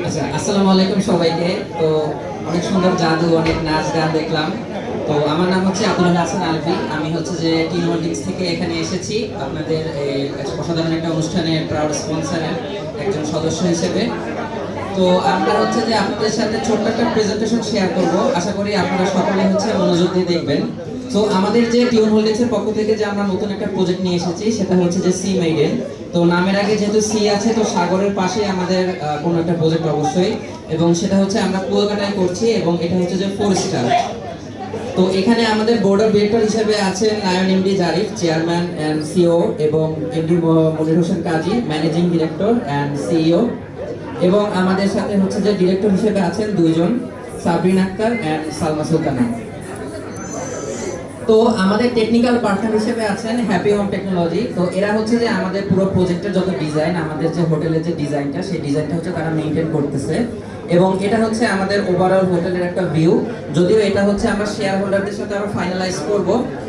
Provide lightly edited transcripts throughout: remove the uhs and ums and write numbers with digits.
আচ্ছা, আসসালামু আলাইকুম সবাইকে। তো অনেক সুন্দর জাদু, অনেক নাচ গান দেখলাম। তো আমার নাম হচ্ছে আব্দুল হাসান আলভি। আমি হচ্ছে যে টিম হোল্ডিংস থেকে এখানে এসেছি আপনাদের এই অসাধারণ একটা অনুষ্ঠানের প্রাউড স্পন্সরের একজন সদস্য হিসেবে। তো আমরা হচ্ছে যে আপনাদের সাথে ছোট্ট একটা প্রেজেন্টেশন শেয়ার করব। আশা করি আপনারা সকলে হচ্ছে মনোযোগ দিয়ে দেখবেন। তো আমাদের যে টিউন হোল্ডিংস এর পক্ষ থেকে যে আমরা নতুন একটা প্রজেক্ট নিয়ে এসেছি সেটা হচ্ছে যে সি মেইডেন। তো নামের আগে যেহেতু সি আছে, তো সাগরের পাশে আমাদের কোনো একটা প্রজেক্ট অবশ্যই, এবং সেটা হচ্ছে আমরা কুয়াকাটায় করছি, এবং এটা হচ্ছে যে 4 স্টার। তো এখানে আমাদের বোর্ড অফ ডিরেক্টর হিসেবে আছেন Nayan MD Zarif, chairman and CEO, এবং MD Monir Hossain Kazi, managing director and CEO. এবং আমাদের সাথে হচ্ছে যে ডিরেক্টর হিসেবে আছেন দুইজন, সাবরিন আক্তার এন্ড সালমা সুলতানা। তো আমাদের টেকনিক্যাল পার্টনার হিসেবে আছেন হ্যাপি হোম টেকনোলজি। তো এরা হচ্ছে যে আমাদের পুরো প্রজেক্টের যত ডিজাইন, আমাদের যে হোটেলের যে ডিজাইনটা, সেই ডিজাইনটা হচ্ছে তারা মেইনটেইন করতেছে। এবং এটা হচ্ছে আমাদের ওভারঅল হোটেলের একটা ভিউ। যদিও এটা হচ্ছে আমরা শেয়ার হোল্ডারদের সাথে আবার ফাইনালাইজ করব।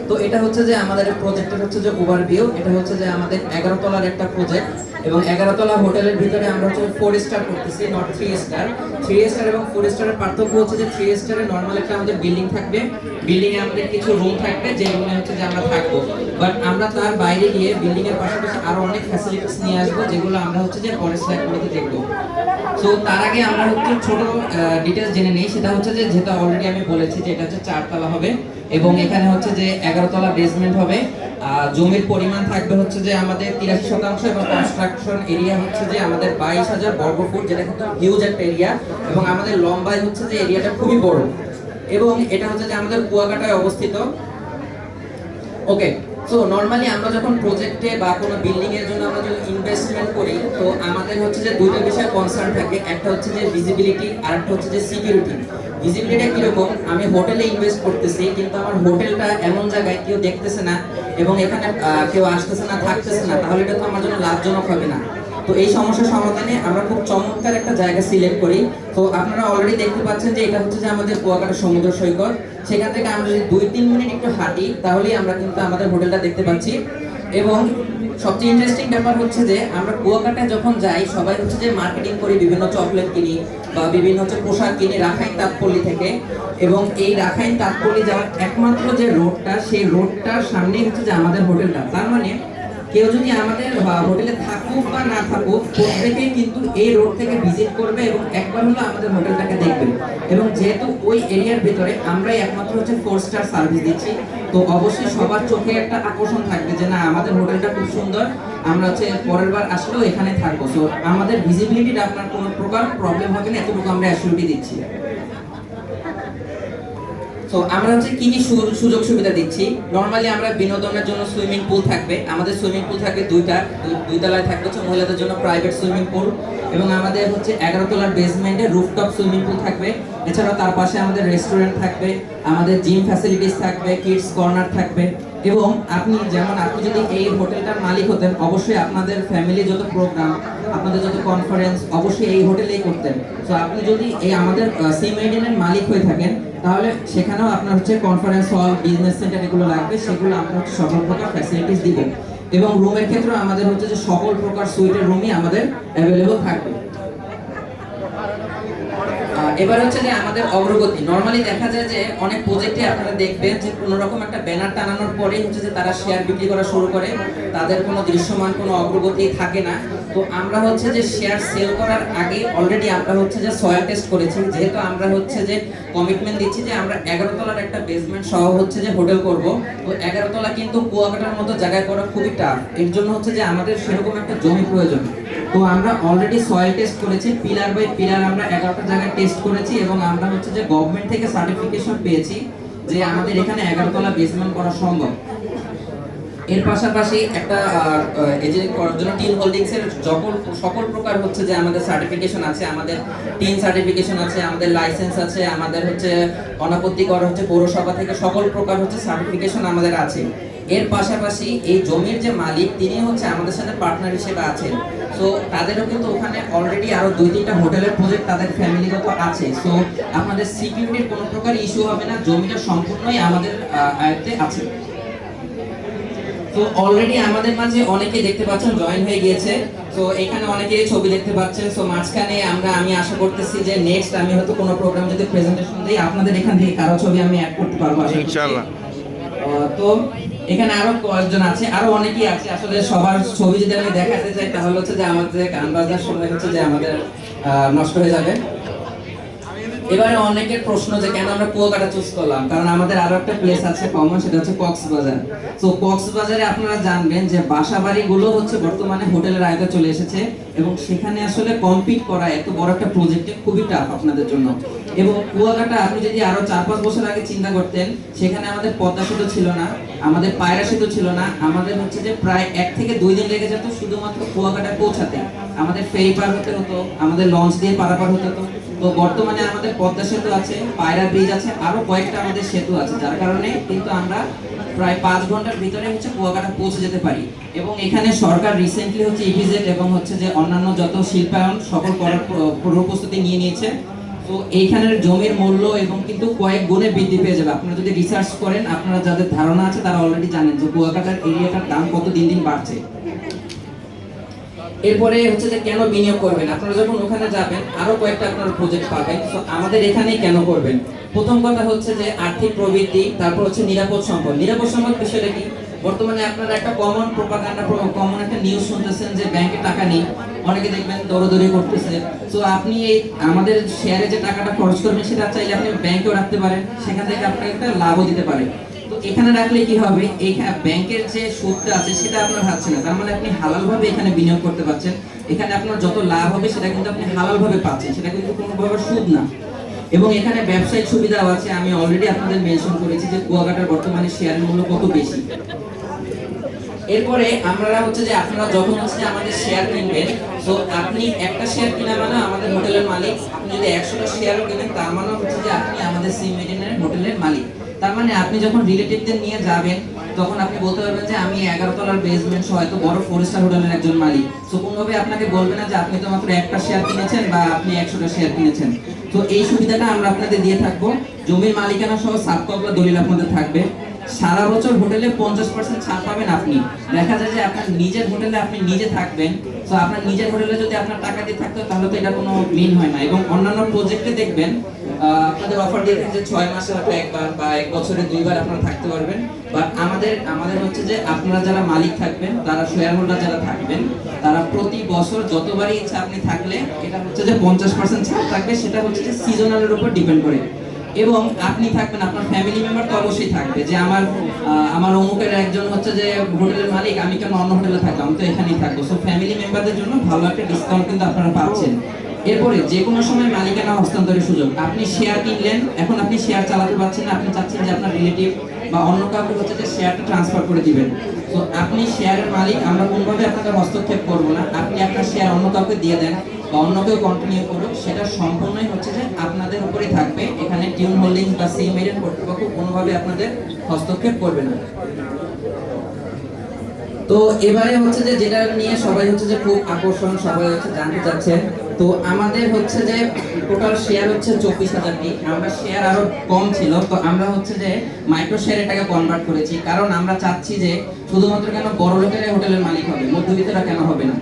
তো এটা হচ্ছে যে আমাদের প্রজেক্টের হচ্ছে যে ওভারভিউ। এটা হচ্ছে যে আমাদের 11 তলার একটা প্রজেক্ট, এবং 11 তলা হোটেলের ভিতরে আমরা হচ্ছে 4 স্টার করতেছি, নট 3 স্টার। 3 স্টার এবং 4 স্টারের পার্থক্য হচ্ছে যে 3 স্টারে নরমাল একটা আমাদের বিল্ডিং থাকবে, বিল্ডিং এ আমাদের কিছু রুম থাকবে, যে রুমে হচ্ছে যে আমরা থাকবো। বাট আমরা তার বাইরে গিয়ে বিল্ডিং এর পাশাপাশি আরো অনেক ফ্যাসিলিটিস নিয়ে আসবো, যেগুলো আমরা হচ্ছে যে পরের স্লাইডগুলোতে দেখবো। সো তার আগে আমরা হচ্ছে ছোট ডিটেইলস জেনে নেই। সেটা হচ্ছে যে যেটা অলরেডি আমি বলেছি যে এটা হচ্ছে 4 তলা হবে, এবং এখানে হচ্ছে যে 11 তলা বেসমেন্ট হবে। জমির পরিমাণ থাকবে হচ্ছে যে আমাদের 83%, এবং কনস্ট্রাকশন এরিয়া হচ্ছে যে আমাদের 22,000 বর্গ ফুট, যেটা কিন্তু হিউজ একটা এরিয়া, এবং আমাদের লম্বায় হচ্ছে যে এরিয়াটা খুবই বড়, এবং এটা হচ্ছে যে আমাদের কুয়াকাটায় অবস্থিত। ওকে, সো নরমালি আমরা যখন প্রজেক্টে বা কোনো বিল্ডিং এর জন্য আমরা যখন ইনভেস্টমেন্ট করি, তো আমাদের হচ্ছে যে দুইটা বিষয়ে কনসার্ন থাকে। একটা হচ্ছে যে ভিজিবিলিটি, আর একটা হচ্ছে যে সিকিউরিটি। ভিজিবিলিটি কিরকম, আমি হোটেলে ইনভেস্ট করতেছি, কিন্তু আমার হোটেলটা এমন জায়গায় কেউ দেখতেছে না, এবং এখানে কেউ আসতেছে না, থাকতেছে না, তাহলে এটা তো আমার জন্য লাভজনক হবে না। তো এই সমস্যা সমাধানে আমরা খুব চমৎকার একটা জায়গা সিলেক্ট করি। তো আপনারা অলরেডি দেখতে পাচ্ছেন যে এটা হচ্ছে যে আমাদের কুয়াকাটা সমুদ্র সৈকত। সেখান থেকে আমরা যদি 2-3 মিনিট একটু হাঁটি, তাহলেই আমরা কিন্তু আমাদের হোটেলটা দেখতে পাচ্ছি। এবং সবচেয়ে ইন্টারেস্টিং ব্যাপার হচ্ছে যে আমরা কুয়াকাটায় যখন যাই, সবাই হচ্ছে যে মার্কেটিং করি, বিভিন্ন চকলেট কিনি বা বিভিন্ন হচ্ছে পোশাক কিনি রাখাইন তাঁতপল্লী থেকে। এবং এই রাখাইন তাঁতপল্লী যাওয়ার একমাত্র যে রোডটা, সেই রোডটার সামনেই হচ্ছে যে আমাদের হোটেলটা। তার মানে কেউ যদি আমাদের হোটেলে থাকুক বা না থাকুক, প্রত্যেকেই কিন্তু এই রোড থেকে ভিজিট করবে এবং একবার হলো আমাদের হোটেলটাকে দেখবে। এবং যেহেতু ওই এরিয়ার ভিতরে আমরাই একমাত্র হচ্ছে 4 স্টার সার্ভিস দিচ্ছি, তো অবশ্যই সবার চোখে একটা আকর্ষণ থাকবে যে না, আমাদের হোটেলটা খুব সুন্দর, আমরা হচ্ছে পরের বার আসলেও এখানে থাকবো। সো আমাদের ভিজিবিলিটিটা আপনার কোনো প্রকার প্রবলেম হবে না, এতটুকু আমরা অ্যাসিউরিটি দিচ্ছি। তো আমরা হচ্ছে কি কি সুযোগ সুবিধা দিচ্ছি। নরমালি আমরা বিনোদনের জন্য সুইমিং পুল থাকবে, আমাদের সুইমিং পুল থাকবে দুই তলায় থাকবে হচ্ছে মহিলাদের জন্য প্রাইভেট সুইমিং পুল, এবং আমাদের হচ্ছে 11 তলার বেসমেন্টে রুফটপ সুইমিং পুল থাকবে। এছাড়াও তার পাশে আমাদের রেস্টুরেন্ট থাকবে, আমাদের জিম ফ্যাসিলিটিস থাকবে, কিডস কর্নার থাকবে। এবং আপনি যদি এই হোটেলটার মালিক হতেন, অবশ্যই আপনাদের ফ্যামিলি যত প্রোগ্রাম, আপনাদের যত কনফারেন্স অবশ্যই এই হোটেলেই করতেন। তো আপনি যদি এই আমাদের সি মেইডেনের মালিক হয়ে থাকেন, তাহলে সেখানেও আপনার হচ্ছে কনফারেন্স হল, বিজনেস সেন্টার এগুলো লাগবে, সেগুলো আমরা হচ্ছে সকল প্রকার ফ্যাসিলিটিস দিব। এবং রুমের ক্ষেত্রে আমাদের হচ্ছে যে সকল প্রকার সুইটের রুমই আমাদের অ্যাভেলেবল থাকবে। এবার হচ্ছে যে আমাদের অগ্রগতি। নরমালি দেখা যায় যে অনেক প্রজেক্টে আপনারা দেখবেন যে কোনো রকম একটা ব্যানার টানানোর পরেই হচ্ছে যে তারা শেয়ার বিক্রি করা শুরু করে, তাদের কোনো দৃশ্যমান কোনো অগ্রগতি থাকে না। তো আমরা হচ্ছে যে শেয়ার সেল করার আগে অলরেডি আমরা হচ্ছে যে সয়েল টেস্ট করেছি, যেহেতু আমরা হচ্ছে যে কমিটমেন্ট দিচ্ছি যে আমরা 11 তলার একটা বেসমেন্ট সহ হচ্ছে যে হোটেল করব। তো 11 তলা কিন্তু কুয়াকাটার মতো জায়গায় করা খুবই টাফ, এর জন্য হচ্ছে যে আমাদের সেরকম একটা জমি প্রয়োজন। তো আমরা অলরেডি সয়েল টেস্ট করেছি, পিলার বাই পিলার আমরা 11টা জায়গায় টেস্ট করেছি, এবং আমরা হচ্ছে যে গভর্নমেন্ট থেকে সার্টিফিকেশন পেয়েছি যে আমাদের এখানে 11 তলা বেসমেন্ট করা সম্ভব। এর পাশাপাশি একটা এজেন্ট করার জন্য টিম হোল্ডিংস এর সকল প্রকার হচ্ছে যে আমাদের সার্টিফিকেশন আছে, আমাদের টিম সার্টিফিকেশন আছে, আমাদের লাইসেন্স আছে, আমাদের হচ্ছে অনাপত্তি করা হচ্ছে পৌরসভা থেকে, সকল প্রকার হচ্ছে সার্টিফিকেশন আমাদের আছে। এর পাশাপাশি এই জমির যে মালিক, তিনি হচ্ছে আমাদের সাথে পার্টনার হিসেবে আছেন। সো তাদেরও কিন্তু ওখানে অলরেডি আরো 2-3টা হোটেলের প্রজেক্ট তাদের ফ্যামিলিগত আছে। সো আপনাদের সিকিউরিটির কোনো প্রকার ইস্যু হবে না, জমিটা সম্পূর্ণই আমাদের আয়ত্তে আছে। তো অলরেডি আমাদের মাঝে অনেকে দেখতে পাচ্ছেন জয়েন হয়ে গিয়েছে। তো এখানে অনেকেই ছবি দেখতে পাচ্ছেন। সো মাঝখানে আমি আশা করতেছি যে নেক্সট আমি হয়তো কোনো প্রোগ্রাম যদি প্রেজেন্টেশন দিই আপনাদের এখান থেকে কারো ছবি আমি অ্যাড করতে পারবো আশা করছি। ইনশাআল্লাহ। তো এখানে আরো কয়েকজন আছে, আরো অনেকেই আছে। আসলে সবার ছবি যদি আমি দেখাতে চাই তাহলে হচ্ছে যে আমাদের গান বাজনার সময় হচ্ছে যে আমাদের নষ্ট হয়ে যাবে। এবারে অনেকের প্রশ্ন যে কেন আমরা কুয়াকাটা চুজ করলাম, কারণ আমাদের আরো একটা প্লেস আছে কমন, সেটা হচ্ছে কক্সবাজার। তো কক্সবাজারে আপনারা জানবেন যে বাসাবাড়িগুলো হচ্ছে বর্তমানে হোটেলের আয়তে চলে এসেছে এবং সেখানে আসলে কম্পিট করা এত বড় একটা প্রজেক্টে খুবই টাফ আপনাদের জন্য। এবং কুয়াকাটা আপনি যদি আরো 4-5 বছর আগে চিন্তা করতেন, সেখানে আমাদের পদ্মা সেতু ছিল না, আমাদের পায়রা সেতু ছিল না, আমাদের হচ্ছে যে প্রায় 1 থেকে 2 দিন লেগে যেত শুধুমাত্র কুয়াকাটা পৌঁছাতে। আমাদের ফেরি পার হতে হতো, আমাদের লঞ্চ দিয়ে পারাপার হতে হতো। তো বর্তমানে আমাদের পদ্মা সেতু আছে, পায়রা ব্রিজ আছে, আরো কয়েকটা আমাদের সেতু আছে, যার কারণে কিন্তু আমরা প্রায় 5 ঘন্টার ভিতরে হচ্ছে কুয়াকাটা পৌঁছে যেতে পারি। এবং এখানে সরকার রিসেন্টলি হচ্ছে ইপিজেড এবং হচ্ছে যে অন্যান্য যত শিল্পায়ন সকল করার পূর্ব প্রস্তুতি নিয়ে নিয়েছে। তো এইখানের জমির মূল্য এবং কিন্তু কয়েক গুণে বৃদ্ধি পেয়ে যাবে। আপনারা যদি রিসার্চ করেন, আপনারা যাদের ধারণা আছে তারা অলরেডি জানেন যে কুয়াকাটার এরিয়াটার দাম কত দিন দিন বাড়ছে। এরপরে হচ্ছে যে কেন বিনিয়োগ করবেন, আপনারা যখন ওখানে যাবেন আরো কয়েকটা আপনারা প্রজেক্ট পাবেন। তো আমাদের এখানেই কেন করবেন, প্রথম কথা হচ্ছে যে আর্থিক প্রবৃদ্ধি, তারপর হচ্ছে নিরাপদ সম্পদ। নিরাপদ সম্পদ বিষয়টা কি, বর্তমানে আপনারা একটা কমন প্রোপাগান্ডা, কমন একটা নিউজ শুনতেছেন যে ব্যাংকে টাকা নেই, অনেকে দেখবেন দৌড়দৌড়ি করতেছে। তো আপনি এই আমাদের শেয়ারে যে টাকাটা খরচ করবেন সেটা চাইলে আপনি ব্যাংকেও রাখতে পারেন, সেখান থেকে আপনাকে একটা লাভও দিতে পারে। তো এখানে রাখলে কি হবে, এই ব্যাংকের যে সুদটা আছে সেটা আপনার হাতছে না, তার মানে আপনি হালাল ভাবে এখানে বিনিয়োগ করতে পারছেন। এখানে আপনার যত লাভ হবে সেটা কিন্তু আপনি হালাল ভাবে পাচ্ছেন, সেটা কিন্তু কোনোভাবে সুদ না। এবং এখানে ব্যবসায়িক সুবিধাও আছে, আমি অলরেডি আপনাদের মেনশন করেছি যে কুয়াকাটার বর্তমানে শেয়ারের মূল্য কত বেশি। এরপরে আমরা হচ্ছে যে আপনারা যখন হচ্ছে যে আমাদের শেয়ার কিনবেন, তো আপনি একটা শেয়ার কিনা মানে আমাদের হোটেলের মালিক, আপনি যদি 100টা শেয়ারও কিনেন তার মানে হচ্ছে যে আপনি আমাদের সি মেডিনের হোটেলের মালিক। তার মানে আপনি যখন রিলেটিভদের নিয়ে যাবেন তখন আপনি বলতে পারবেন যে আমি 11 তলার বেসমেন্ট সহ এত বড় 4 স্টার হোটেলের একজন মালিক। তো কোনোভাবে আপনাকে বলবে না যে আপনি তো মাত্র একটা শেয়ার কিনেছেন বা আপনি 100টা শেয়ার কিনেছেন। তো এই সুবিধাটা আমরা আপনাদের দিয়ে থাকবো। জমির মালিকানা সহ সাবকবলা দলিল আপনাদের থাকবে। সারা বছর হোটেলে 50% ছাড় পাবেন আপনি। দেখা যায় যে আপনার নিজের হোটেলে আপনি নিজে থাকবেন, তো আপনার নিজের হোটেলে যদি আপনার টাকা দিয়ে থাকতো তাহলে তো এটা কোনো মিন হয় না। এবং অন্যান্য প্রজেক্টে দেখবেন আপনাদের অফার দিয়ে যে 6 মাসে হয়তো একবার বা 1 বছরে 2 বার আপনারা থাকতে পারবেন। বাট আমাদের হচ্ছে যে আপনারা যারা মালিক থাকবেন, তারা শেয়ার হোল্ডার যারা থাকবেন, তারা প্রতি বছর যতবারই ইচ্ছা আপনি থাকলে এটা হচ্ছে যে 50% ছাড় থাকবে। সেটা হচ্ছে যে সিজনালের উপর ডিপেন্ড করে। এবং আপনি থাকবেন, আপনার ফ্যামিলি মেম্বার তো অবশ্যই থাকবে, যে আমার অমুকের একজন হচ্ছে যে হোটেলের মালিক, আমি কেন অন্য হোটেলে থাকবো, আমি তো এখানেই থাকবো। সো ফ্যামিলি মেম্বারদের জন্য ভালো একটা ডিসকাউন্ট কিন্তু আপনারা পাচ্ছেন। এরপরে যে কোনো সময় মালিকানা হস্তান্তরের সুযোগ, আপনি শেয়ার কিনলেন, এখন আপনি শেয়ার চালাতে পারছেন না, আপনি চাচ্ছেন যে আপনার রিলেটিভ বা অন্য কাউকে হচ্ছে যে শেয়ারটা ট্রান্সফার করে দিবেন। তো আপনি শেয়ারের মালিক, আমরা কোনোভাবে আপনাদের হস্তক্ষেপ করব না। আপনি আপনার শেয়ার অন্য কাউকে দিয়ে দেন বা অন্য কেউ কন্টিনিউ করুক, সেটা সম্পূর্ণই হচ্ছে যে আপনাদের উপরেই থাকবে। এখানে টিউন হোল্ডিংস বা সি মেরিন কর্তৃপক্ষ কোনোভাবে আপনাদের হস্তক্ষেপ করবে না। তো এবারে হচ্ছে যে যেটা নিয়ে সবাই হচ্ছে যে খুব আকর্ষণ, সবাই হচ্ছে জানতে চাচ্ছে। তো আমাদের হচ্ছে যে টোটাল শেয়ার হচ্ছে 24,000টি। আমরা শেয়ার আরো কম ছিল, তো আমরা হচ্ছে যে মাইক্রো শেয়ার এটাকে কনভার্ট করেছি, কারণ আমরা চাচ্ছি যে শুধুমাত্র কেন বড় লোকেরাই হোটেলের মালিক হবে, মধ্যবিত্তরা কেন হবে না।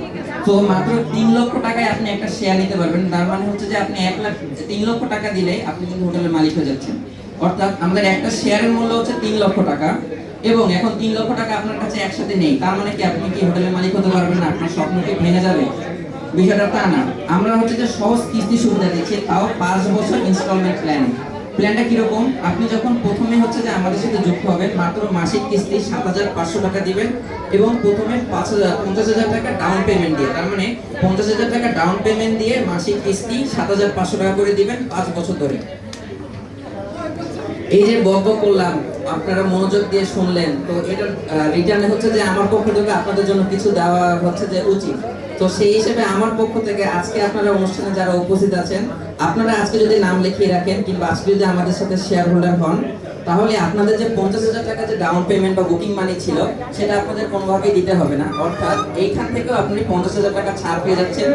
তো মাত্র 3 লক্ষ টাকায় আপনি একটা শেয়ার নিতে পারবেন। তার মানে হচ্ছে যে আপনি 3 লক্ষ টাকা দিলে আপনি কিন্তু হোটেলের মালিক হয়ে যাচ্ছেন। অর্থাৎ আমাদের একটা শেয়ারের মূল্য হচ্ছে 3 লক্ষ টাকা। এবং এখন 3 লক্ষ টাকা আপনার কাছে একসাথে নেই, তার মানে কি আপনি কি হোটেলের মালিক হতে পারবেন না, আপনার স্বপ্ন কি ভেঙে যাবে? বিষয়টা তা না। আমরা হচ্ছে যে সহজ কিস্তি সুবিধা দিচ্ছি, তাও 5 বছর ইনস্টলমেন্ট প্ল্যানটা কিরকম, আপনি যখন প্রথমে হচ্ছে যে আমাদের সাথে যুক্ত হবেন, মাত্র মাসিক কিস্তি 7,500 টাকা দিবেন এবং প্রথমে 50,000 টাকা ডাউন পেমেন্ট দিয়ে, তার মানে 50,000 টাকা ডাউন পেমেন্ট দিয়ে মাসিক কিস্তি 7,500 টাকা করে দিবেন 5 বছর ধরে। এই যে বক করলাম, আপনারা মনোযোগ দিয়ে শুনলেন, তো এটা রিটার্নে হচ্ছে যে আমার পক্ষ থেকে আপনাদের জন্য কিছু দেওয়া হচ্ছে যে উচিত। তো সেই হিসেবে আমার পক্ষ থেকে আজকে আপনারা অনুষ্ঠানে যারা উপস্থিত আছেন, আপনারা আজকে যদি নাম লিখিয়ে রাখেন কিংবা আজকে যদি আমাদের সাথে শেয়ার হোল্ডার হন, তাহলে আপনাদের যে 50,000 টাকা যে ডাউন পেমেন্ট বা বুকিং মানি ছিল সেটা আপনাদের কোনোভাবেই দিতে হবে না। অর্থাৎ এইখান থেকেও আপনি 50,000 টাকা ছাড় পেয়ে যাচ্ছেন,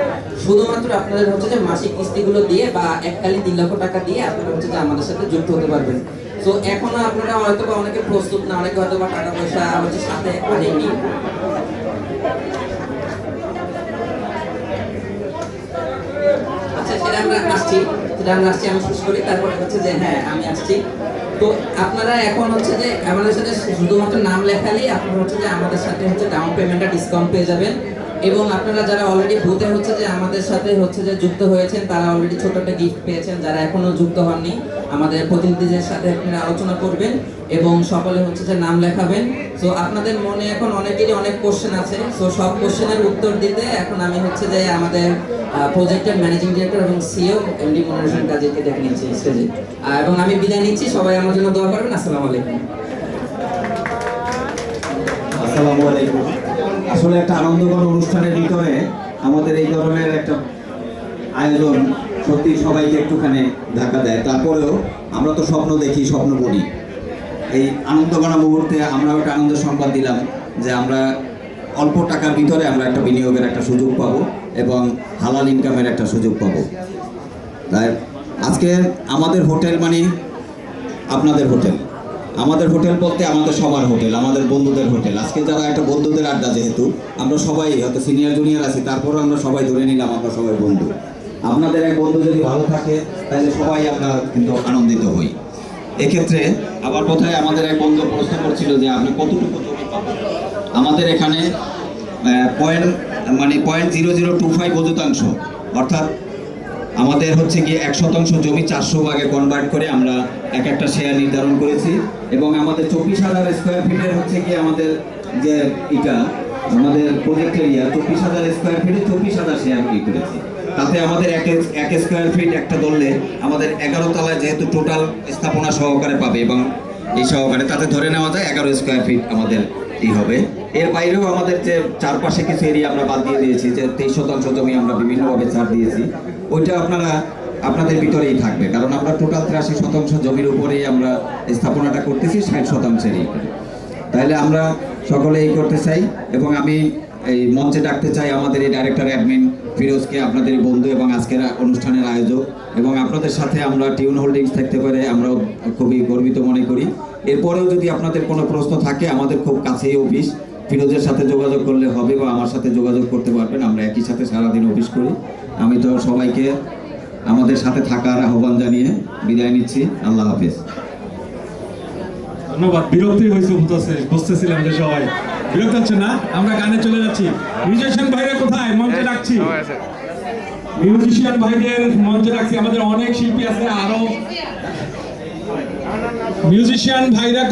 শুধুমাত্র আপনাদের হচ্ছে যে মাসিক কিস্তিগুলো দিয়ে বা এককালীন 3 লক্ষ টাকা দিয়ে আপনারা হচ্ছে যে আমাদের সাথে যুক্ত হতে পারবেন। তো এখনো আপনারা হয়তো বা অনেকে প্রস্তুত না, অনেকে হয়তো বা টাকা পয়সা হচ্ছে সাথে আনেননি। আমরা আসছি, আমি শেষ করি, তারপরে হচ্ছে যে হ্যাঁ আমি আসছি। তো আপনারা এখন হচ্ছে যে আমাদের সাথে শুধুমাত্র নাম লেখালেই আপনারা হচ্ছে যে আমাদের সাথে হচ্ছে ডাউন পেমেন্টটা ডিসকাউন্ট পেয়ে যাবেন। এবং আপনারা যারা অলরেডি বুথে হচ্ছে যে আমাদের সাথে হচ্ছে যে যুক্ত হয়েছেন তারা অলরেডি ছোট একটা গিফট পেয়েছেন। যারা এখনো যুক্ত হননি আমাদের প্রতিনিধিদের সাথে আপনারা আলোচনা করবেন এবং সকলে হচ্ছে যে নাম লেখাবেন। সো আপনাদের মনে এখন অনেকেরই অনেক কোশ্চেন আছে, সো সব কোশ্চেনের উত্তর দিতে এখন আমি হচ্ছে যে আমাদের প্রজেক্টের ম্যানেজিং ডিরেক্টর এবং সিইও এমডি মনির হোসেন কাজীকে ডেকে নিচ্ছি স্টেজে, এবং আমি বিদায় নিচ্ছি। সবাই আমার জন্য দোয়া করবেন। আসসালামু আলাইকুম। আসসালামু আলাইকুম। আসলে একটা আনন্দঘন অনুষ্ঠানের ভিতরে আমাদের এই ধরনের একটা আয়োজন সত্যি সবাইকে একটুখানি ধাক্কা দেয়। তারপরেও আমরা তো স্বপ্ন দেখি, স্বপ্ন বলি। এই আনন্দঘন মুহূর্তে আমরাও একটা আনন্দের সংবাদ দিলাম যে আমরা অল্প টাকার ভিতরে আমরা একটা বিনিয়োগের একটা সুযোগ পাবো এবং হালাল ইনকামের একটা সুযোগ পাবো। তাই আজকে আমাদের হোটেল মানে আপনাদের হোটেল, আমাদের হোটেল বলতে আমাদের সবার হোটেল, আমাদের বন্ধুদের হোটেল। আজকে যারা একটা বন্ধুদের আড্ডা, যেহেতু আমরা সবাই হয়তো সিনিয়র জুনিয়র আছি, তারপরেও আমরা সবাই ধরে নিলাম আমরা সবাই বন্ধু। আপনাদের এক বন্ধু যদি ভালো থাকে তাহলে সবাই আমরা কিন্তু আনন্দিত হই। এক্ষেত্রে আবার কোথায় আমাদের এক বন্ধু প্রশ্ন করছিল যে আপনি কতটুকু জমি পাবেন। আমাদের এখানে .0025 অযুতাংশ, অর্থাৎ আমাদের হচ্ছে গিয়ে 1% জমি 400 ভাগে কনভার্ট করে আমরা এক একটা শেয়ার নির্ধারণ করেছি এবং আমাদের 24,000 স্কোয়ার ফিটের হচ্ছে গিয়ে আমাদের যে এটা আমাদের প্রজেক্ট এরিয়া 24,000 স্কোয়ার ফিটে 24,000 শেয়ার কি করেছি। তাতে আমাদের এক স্কোয়ার ফিট একটা ধরলে আমাদের 11 তলায় যেহেতু টোটাল স্থাপনা সহকারে পাবে এবং এই সহকারে তাতে ধরে নেওয়া যায় 11 স্কোয়ার ফিট আমাদের এই হবে। এর বাইরেও আমাদের যে চারপাশে কিছু এরিয়া আমরা বাদ দিয়ে দিয়েছি, যে 23% জমি আমরা বিভিন্নভাবে ছাড় দিয়েছি, ওইটা আপনাদের ভিতরেই থাকবে, কারণ আমরা টোটাল 83% জমির উপরেই আমরা স্থাপনাটা করতেছি 60%-এর এই করে। তাহলে আমরা সকলে এই করতে চাই এবং আমি এই মঞ্চে ডাকতে চাই আমাদের এই ডাইরেক্টর অ্যাডমিন ফিরোজকে, আপনাদের বন্ধু এবং আজকের অনুষ্ঠানের আয়োজক, এবং আপনাদের সাথে আমরা টিউন হোল্ডিংস থাকতে পারে আমরাও খুবই গর্বিত মনে করি। এরপরেও যদি আপনাদের কোনো প্রশ্ন থাকে আমাদের খুব কাছেই অফিস, ফিরোজের সাথে যোগাযোগ করলে হবে বা আমার সাথে যোগাযোগ করতে পারবেন। আমরা একই সাথে সারাদিন অফিস করি। আমি তো সবাইকে আমাদের সাথে থাকার আহ্বান জানিয়ে বিদায় নিচ্ছি। আল্লাহ হাফেজ। ধন্যবাদ। বিরক্তি হয়েছে বুঝতেছিলাম যে সবাই বিরক্ত হচ্ছে না। আমরা গানে চলে যাচ্ছি। মিউজিশিয়ান ভাইরা কোথায়? মঞ্চে ডাকছি। মিউজিশিয়ান ভাইদের মঞ্চে ডাকছি। আমাদের অনেক শিল্পী আছে, আরো মিউজিশিয়ান ভাইরা